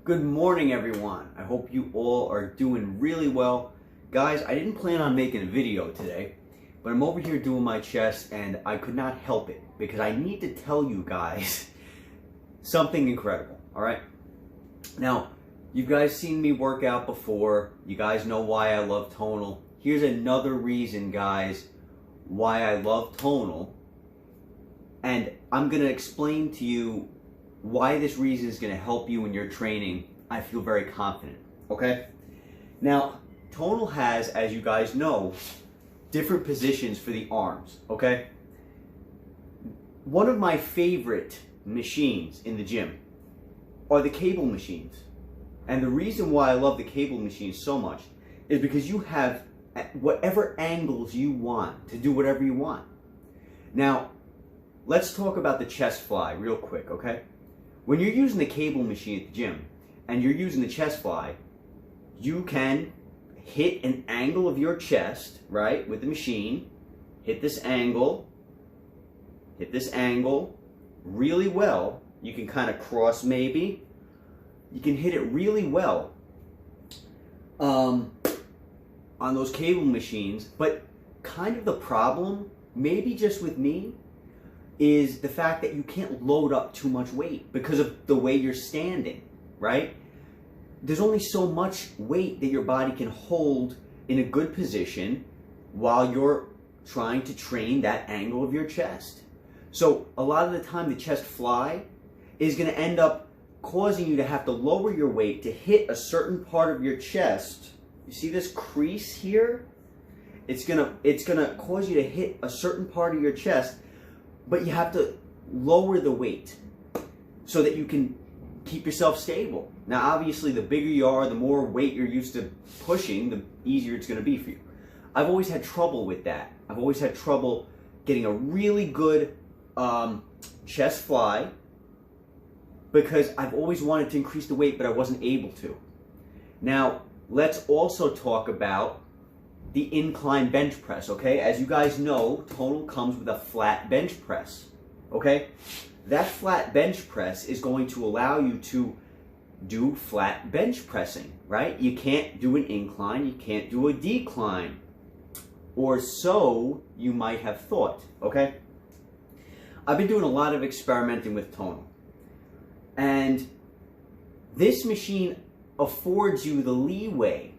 Good morning, everyone. I hope you all are doing really well. Guys, I didn't plan on making a video today, but I'm over here doing my chest and I could not help it because I need to tell you guys something incredible, all right? Now, you guys seen me work out before. You guys know why I love Tonal. Here's another reason, guys, why I love Tonal. And I'm going to explain to you why this reason is going to help you in your training. I feel very confident, okay? Now, Tonal has, as you guys know, different positions for the arms, okay? One of my favorite machines in the gym are the cable machines. And the reason why I love the cable machines so much is because you have whatever angles you want to do whatever you want. Now, let's talk about the chest fly real quick, okay? When you're using the cable machine at the gym and you're using the chest fly, you can hit an angle of your chest, right, with the machine, hit this angle really well. You can kind of cross maybe. You can hit it really well on those cable machines, but kind of the problem, maybe just with me, is the fact that you can't load up too much weight because of the way you're standing, right? There's only so much weight that your body can hold in a good position while you're trying to train that angle of your chest. So a lot of the time the chest fly is going to end up causing you to have to lower your weight to hit a certain part of your chest. You see this crease here? It's gonna cause you to hit a certain part of your chest, but you have to lower the weight so that you can keep yourself stable. Now, obviously, the bigger you are, the more weight you're used to pushing, the easier it's going to be for you. I've always had trouble with that. I've always had trouble getting a really good chest fly because I've always wanted to increase the weight, but I wasn't able to. Now, let's also talk about the incline bench press, okay? As you guys know, Tonal comes with a flat bench press, okay? That flat bench press is going to allow you to do flat bench pressing, right? You can't do an incline, you can't do a decline, or so you might have thought, okay? I've been doing a lot of experimenting with Tonal, and this machine affords you the leeway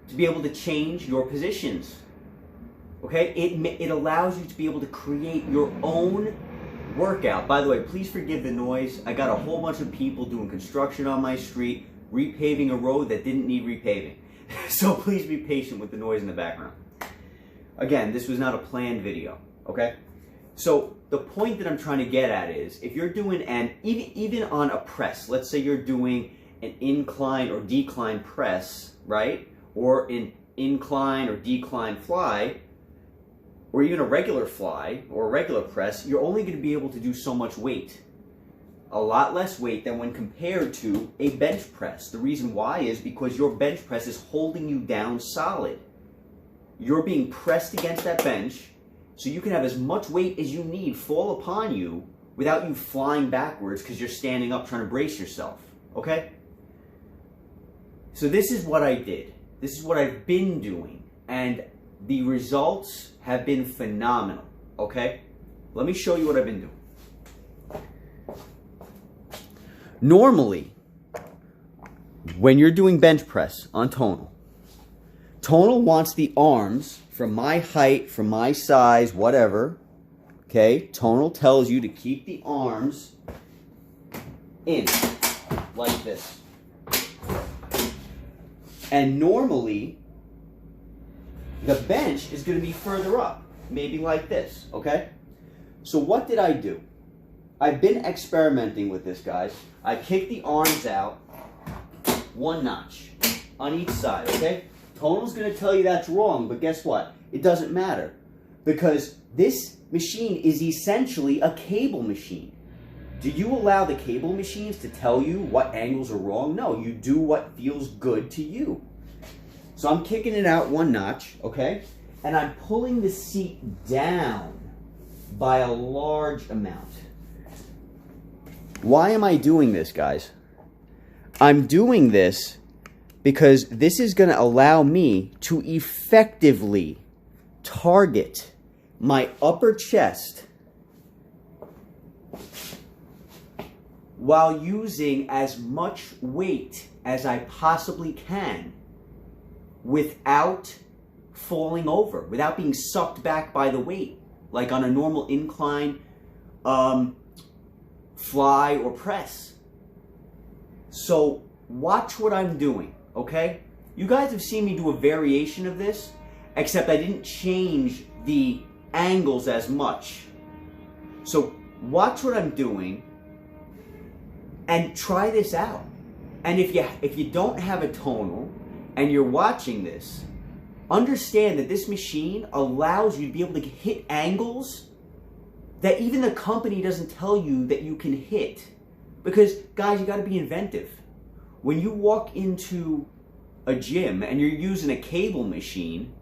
to be able to change your positions, okay? It allows you to be able to create your own workout. By the way, please forgive the noise. I got a whole bunch of people doing construction on my street, repaving a road that didn't need repaving. So please be patient with the noise in the background. Again, this was not a planned video, okay? So the point that I'm trying to get at is, if you're doing even on a press, let's say you're doing an incline or decline press, right? Or an incline or decline fly, or even a regular fly or a regular press, you're only going to be able to do so much weight. A lot less weight than when compared to a bench press. The reason why is because your bench press is holding you down solid. You're being pressed against that bench, so you can have as much weight as you need fall upon you without you flying backwards because you're standing up trying to brace yourself, okay? So this is what I did. This is what I've been doing, and the results have been phenomenal, okay? Let me show you what I've been doing. Normally, when you're doing bench press on Tonal, Tonal wants the arms from my height, from my size, whatever, okay? Tonal tells you to keep the arms in, like this. And normally, the bench is going to be further up, maybe like this, okay? So what did I do? I've been experimenting with this, guys. I kicked the arms out one notch on each side, okay? Tonal's going to tell you that's wrong, but guess what? It doesn't matter because this machine is essentially a cable machine. Do you allow the cable machines to tell you what angles are wrong? No, you do what feels good to you. So I'm kicking it out one notch, okay? And I'm pulling the seat down by a large amount. Why am I doing this, guys? I'm doing this because this is going to allow me to effectively target my upper chest while using as much weight as I possibly can without falling over, without being sucked back by the weight, like on a normal incline fly or press. So watch what I'm doing, okay? You guys have seen me do a variation of this, except I didn't change the angles as much. So watch what I'm doing and try this out. And if you don't have a tonal and you're watching this, understand that this machine allows you to be able to hit angles that even the company doesn't tell you that you can hit. Because, guys, you got to be inventive. When you walk into a gym and you're using a cable machine,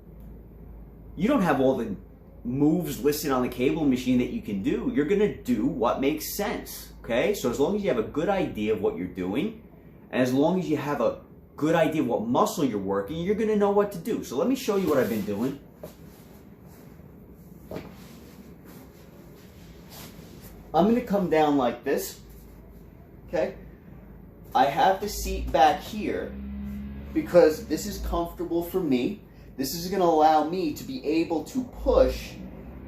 you don't have all the moves listed on the cable machine that you can do. You're going to do what makes sense, okay? So as long as you have a good idea of what you're doing, and as long as you have a good idea of what muscle you're working, you're going to know what to do. So let me show you what I've been doing. I'm going to come down like this, okay? I have the seat back here because this is comfortable for me. This is going to allow me to be able to push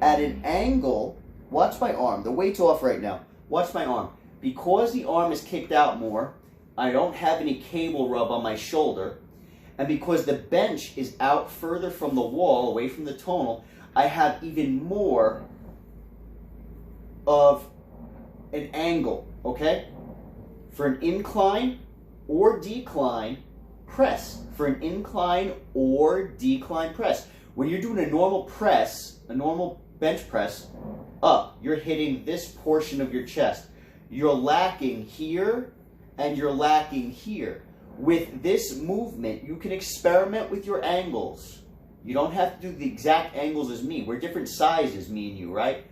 at an angle. Watch my arm. The weight's off right now. Watch my arm. Because the arm is kicked out more, I don't have any cable rub on my shoulder. And because the bench is out further from the wall, away from the tonal, I have even more of an angle, okay? For an incline or decline press. For an incline or decline press. When you're doing a normal press, a normal bench press, up, you're hitting this portion of your chest. You're lacking here and you're lacking here. With this movement, you can experiment with your angles. You don't have to do the exact angles as me. We're different sizes, me and you, right?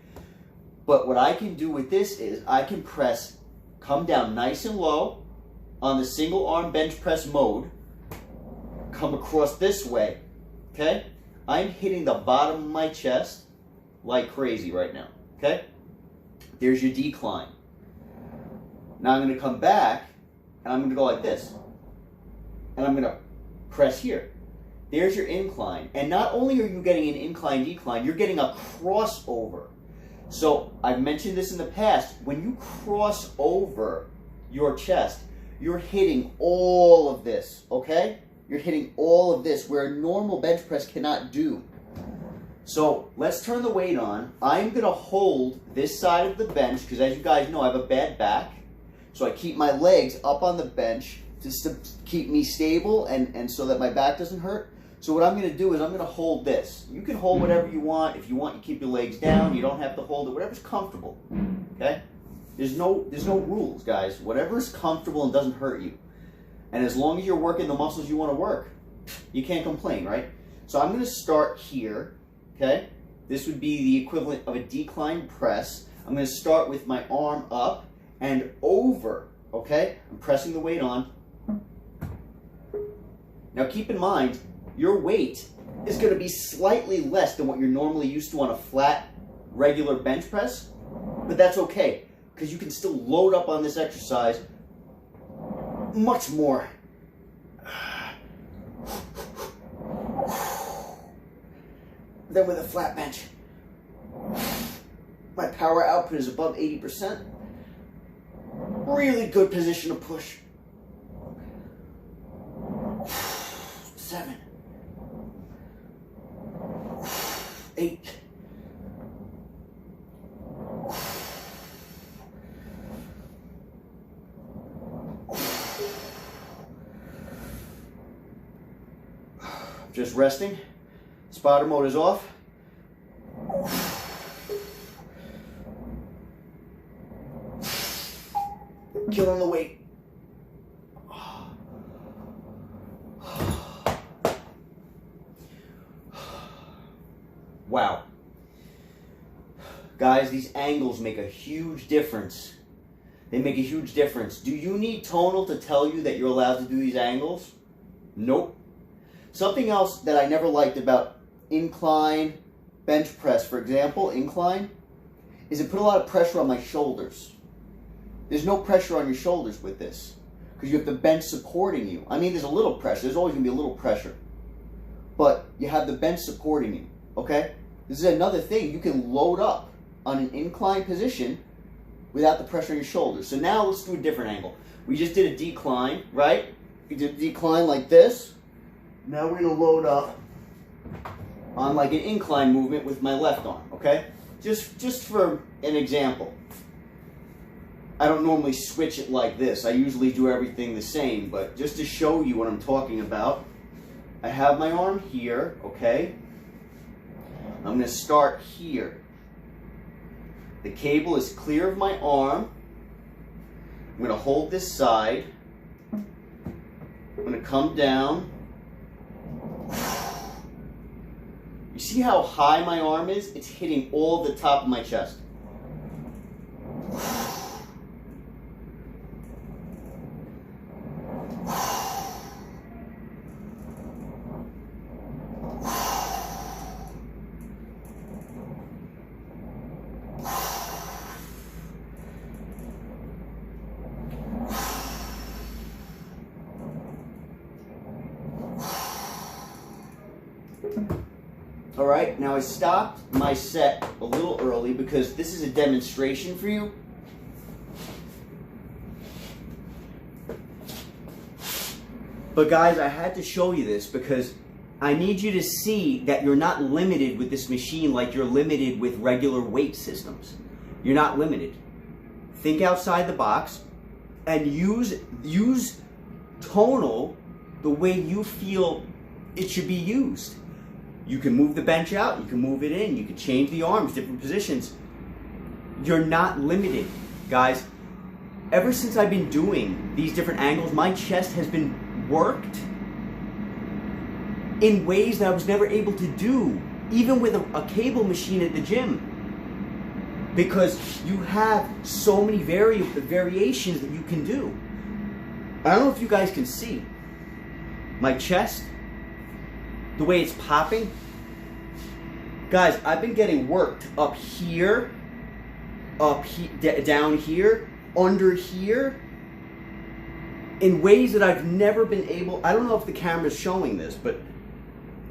But what I can do with this is I can press, come down nice and low on the single arm bench press mode, come across this way, okay? I'm hitting the bottom of my chest like crazy right now, okay? There's your decline. Now I'm going to come back and I'm going to go like this. And I'm going to press here. There's your incline. And not only are you getting an incline decline, you're getting a crossover. So I've mentioned this in the past. When you cross over your chest, you're hitting all of this, okay? You're hitting all of this where a normal bench press cannot do. So let's turn the weight on. I'm going to hold this side of the bench because, as you guys know, I have a bad back. So I keep my legs up on the bench just to keep me stable and so that my back doesn't hurt. So what I'm going to do is I'm going to hold this. You can hold whatever you want. If you want, you keep your legs down. You don't have to hold it. Whatever's comfortable, okay? There's no rules, guys. Whatever's comfortable and doesn't hurt you. And as long as you're working the muscles you want to work, you can't complain, right? So I'm going to start here, okay? This would be the equivalent of a decline press. I'm going to start with my arm up and over, okay? I'm pressing the weight on. Now keep in mind, your weight is going to be slightly less than what you're normally used to on a flat, regular bench press, but that's okay, because you can still load up on this exercise much more. Than with a flat bench. My power output is above 80%. Really good position to push. 7, 8. Just resting. Spotter mode is off. Killing the weight. Wow. Guys, these angles make a huge difference. They make a huge difference. Do you need Tonal to tell you that you're allowed to do these angles? Nope. Something else that I never liked about incline bench press, for example, incline, is it put a lot of pressure on my shoulders. There's no pressure on your shoulders with this because you have the bench supporting you. I mean, there's a little pressure. There's always going to be a little pressure. But you have the bench supporting you, okay? This is another thing. You can load up on an incline position without the pressure on your shoulders. So now let's do a different angle. We just did a decline, right? We did a decline like this. Now we're going to load up on like an incline movement with my left arm, okay? Just for an example. I don't normally switch it like this. I usually do everything the same, but just to show you what I'm talking about, I have my arm here, okay? I'm going to start here. The cable is clear of my arm. I'm going to hold this side. I'm going to come down. You see how high my arm is? It's hitting all the top of my chest. All right, now I stopped my set a little early because this is a demonstration for you. But guys, I had to show you this because I need you to see that you're not limited with this machine like you're limited with regular weight systems. You're not limited. Think outside the box and use Tonal the way you feel it should be used. You can move the bench out, you can move it in, you can change the arms, different positions. You're not limited, guys. Ever since I've been doing these different angles, my chest has been worked in ways that I was never able to do, even with a cable machine at the gym. Because you have so many variations that you can do. I don't know if you guys can see my chest, the way it's popping. Guys, I've been getting worked up here, down here, under here, in ways that I've never been able, I don't know if the camera's showing this, but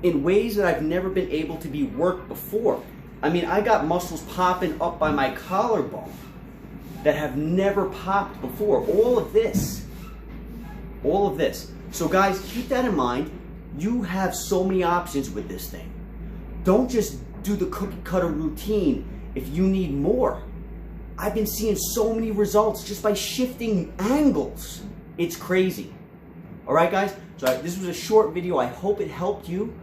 in ways that I've never been able to be worked before. I mean, I got muscles popping up by my collarbone that have never popped before. All of this. All of this. So guys, keep that in mind. You have so many options with this thing. Don't just do the cookie cutter routine if you need more. I've been seeing so many results just by shifting angles. It's crazy. All right, guys? So this was a short video. I hope it helped you,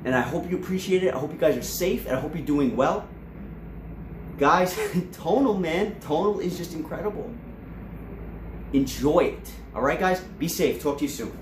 and I hope you appreciate it. I hope you guys are safe, and I hope you're doing well. Guys, Tonal, man. Tonal is just incredible. Enjoy it. All right, guys? Be safe. Talk to you soon.